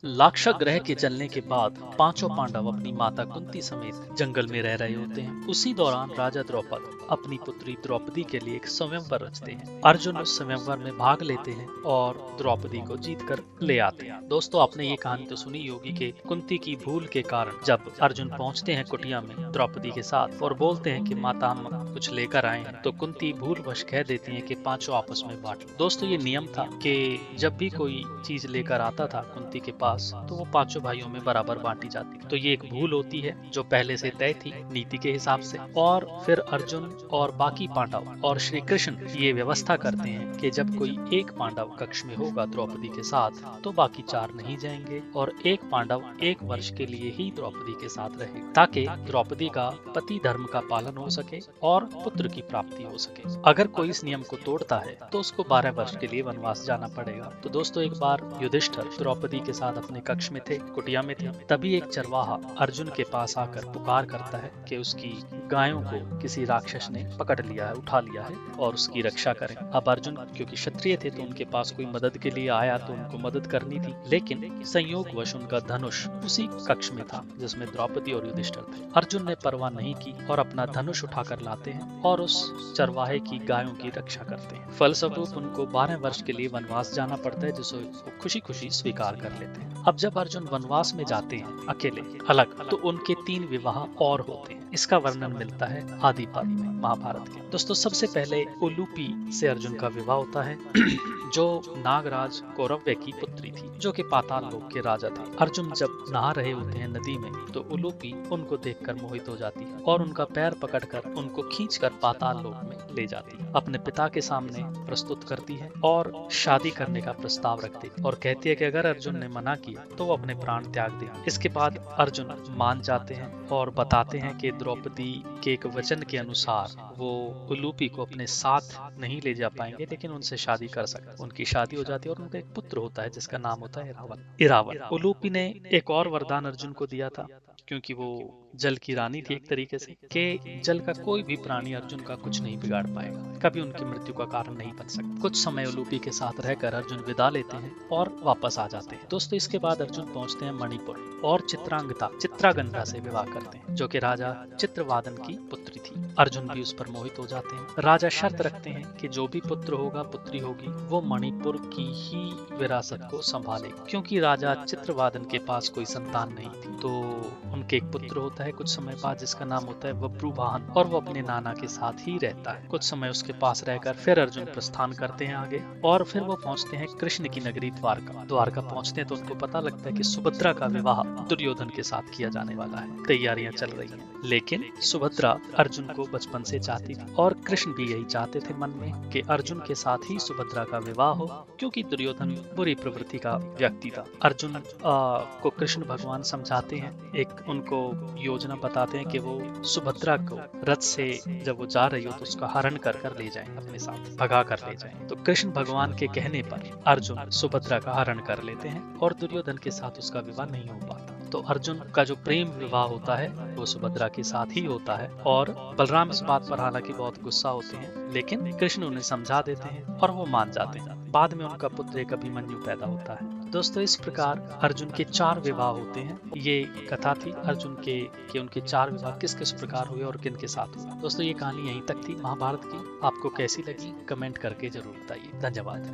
लाक्षागृह ग्रह के जलने के बाद पांचों पांडव अपनी माता कुंती समेत जंगल में रह रहे होते हैं। उसी दौरान राजा द्रौपद अपनी पुत्री द्रौपदी के लिए एक स्वयंवर रचते हैं। अर्जुन उस स्वयंवर में भाग लेते हैं और द्रौपदी को जीत कर ले आते हैं। दोस्तों, आपने ये कहानी तो सुनी होगी कि कुंती की भूल के कारण जब अर्जुन पहुंचते हैं कुटिया में द्रौपदी के साथ और बोलते हैं कि माता हम कुछ लेकर आए हैं, तो कुंती भूलवश कह देती है कि पांचों आपस में बांट लो। दोस्तों, ये नियम था कि जब भी कोई चीज लेकर आता था कुंती के पास तो वो पांचों भाइयों में बराबर बांटी जाती। तो ये एक भूल होती है जो पहले से तय थी नीति के हिसाब से। और फिर अर्जुन और बाकी पांडव और श्री कृष्ण ये व्यवस्था करते हैं कि जब कोई एक पांडव कक्ष में होगा द्रौपदी के साथ तो बाकी चार नहीं जाएंगे और एक पांडव 1 वर्ष के लिए ही द्रौपदी के साथ रहेगा, ताकि द्रौपदी का पति धर्म का पालन हो सके और पुत्र की प्राप्ति हो सके। अगर कोई इस नियम को तोड़ता है तो उसको 12 वर्ष के लिए वनवास जाना पड़ेगा। तो दोस्तों, एक बार युधिष्ठिर द्रौपदी के साथ अपने कक्ष में थे, कुटिया में थे। तभी एक चरवाहा अर्जुन के पास आकर पुकार करता है कि उसकी गायों को किसी राक्षस ने पकड़ लिया है, उठा लिया है और उसकी रक्षा करें। अब अर्जुन क्योंकि क्षत्रिय थे तो उनके पास कोई मदद के लिए आया तो उनको मदद करनी थी, लेकिन संयोगवश उनका धनुष उसी कक्ष में था जिसमें द्रौपदी और युधिष्ठिर थे। अर्जुन ने परवाह नहीं की और अपना धनुष उठाकर लाते हैं और उस चरवाहे की गायों की रक्षा करते हैं। फलस्वरूप उनको 12 वर्ष के लिए वनवास जाना पड़ता है, जिसे वो खुशी खुशी स्वीकार कर लेते हैं। अब जब अर्जुन वनवास में जाते हैं अकेले अलग, तो उनके 3 विवाह और होते हैं। इसका वर्णन मिलता है आदि पर्व में महाभारत के। दोस्तों, सबसे पहले उलूपी से अर्जुन का विवाह होता है जो नागराज कौरव्य की पुत्री थी, जो कि पाताल लोक के राजा थे। अर्जुन जब नहा रहे होते हैं नदी में तो उलूपी उनको देखकर मोहित हो जाती है और उनका पैर पकड़कर उनको खींचकर पाताल लोक में ले जाती है, अपने पिता के सामने प्रस्तुत करती है और शादी करने का प्रस्ताव रखती है और कहती है कि अगर अर्जुन ने मना किया तो वो अपने प्राण त्याग दे। इसके बाद अर्जुन मान जाते हैं और बताते हैं कि द्रौपदी के एक वचन के अनुसार वो उलूपी को अपने साथ नहीं ले जा पाएंगे, लेकिन उनसे शादी कर सकते। उनकी शादी हो जाती है और उनका एक पुत्र होता है जिसका नाम होता है इरावल। उलूपी ने एक और वरदान अर्जुन को दिया था, क्योंकि वो जल की रानी थी एक तरीके से, कि जल का कोई भी प्राणी अर्जुन का कुछ नहीं बिगाड़ पाएगा, कभी उनकी मृत्यु का कारण नहीं बन सकता। कुछ समय उलूपी के साथ रहकर अर्जुन विदा लेते हैं और वापस आ जाते हैं। दोस्तों, इसके बाद अर्जुन पहुंचते हैं मणिपुर और चित्रागंधा से विवाह करते हैं, जो कि राजा चित्रवादन की पुत्री थी। अर्जुन भी उस पर मोहित हो जाते हैं। राजा शर्त रखते हैं कि जो भी पुत्र होगा पुत्री होगी वो मणिपुर की ही विरासत को संभाले, क्योंकि राजा चित्रवादन के पास कोई संतान नहीं थी। तो उनके एक पुत्र होता है कुछ समय बाद जिसका नाम होता है बब्रुवाहन, और वो अपने नाना के साथ ही रहता है। कुछ समय उसके पास रहकर फिर अर्जुन प्रस्थान करते हैं आगे और फिर वो पहुंचते हैं कृष्ण की नगरी द्वारका पहुंचते हैं तो उनको पता लगता है कि सुभद्रा का विवाह दुर्योधन के साथ किया जाने वाला है। तैयारियां चल रही हैं, लेकिन सुभद्रा अर्जुन को बचपन से चाहती थी और कृष्ण भी यही चाहते थे मन में कि अर्जुन के साथ ही सुभद्रा का विवाह हो, क्योंकि दुर्योधन बुरी प्रवृत्ति का व्यक्ति था। अर्जुन को कृष्ण भगवान समझाते हैं, एक उनको योजना बताते हैं कि वो सुभद्रा को रथ से जब वो जा रही हो तो उसका हरण कर ले जाएं, अपने साथ भगा कर ले जाएं। तो कृष्ण भगवान के कहने पर अर्जुन सुभद्रा का हरण कर लेते हैं और दुर्योधन के साथ उसका विवाह नहीं हो पाता। तो अर्जुन का जो प्रेम विवाह होता है वो सुभद्रा के साथ ही होता है और बलराम इस बात पर हालांकि बहुत गुस्सा होते हैं, लेकिन कृष्ण उन्हें समझा देते हैं और वो मान जाते हैं। बाद में उनका पुत्र एक अभिमन्यु पैदा होता है। दोस्तों, इस प्रकार अर्जुन के 4 विवाह होते हैं। ये कथा थी अर्जुन के उनके 4 विवाह किस किस प्रकार हुए और किन के साथ हुए। दोस्तों, ये कहानी यहीं तक थी महाभारत की। आपको कैसी लगी कमेंट करके जरूर बताइए। धन्यवाद।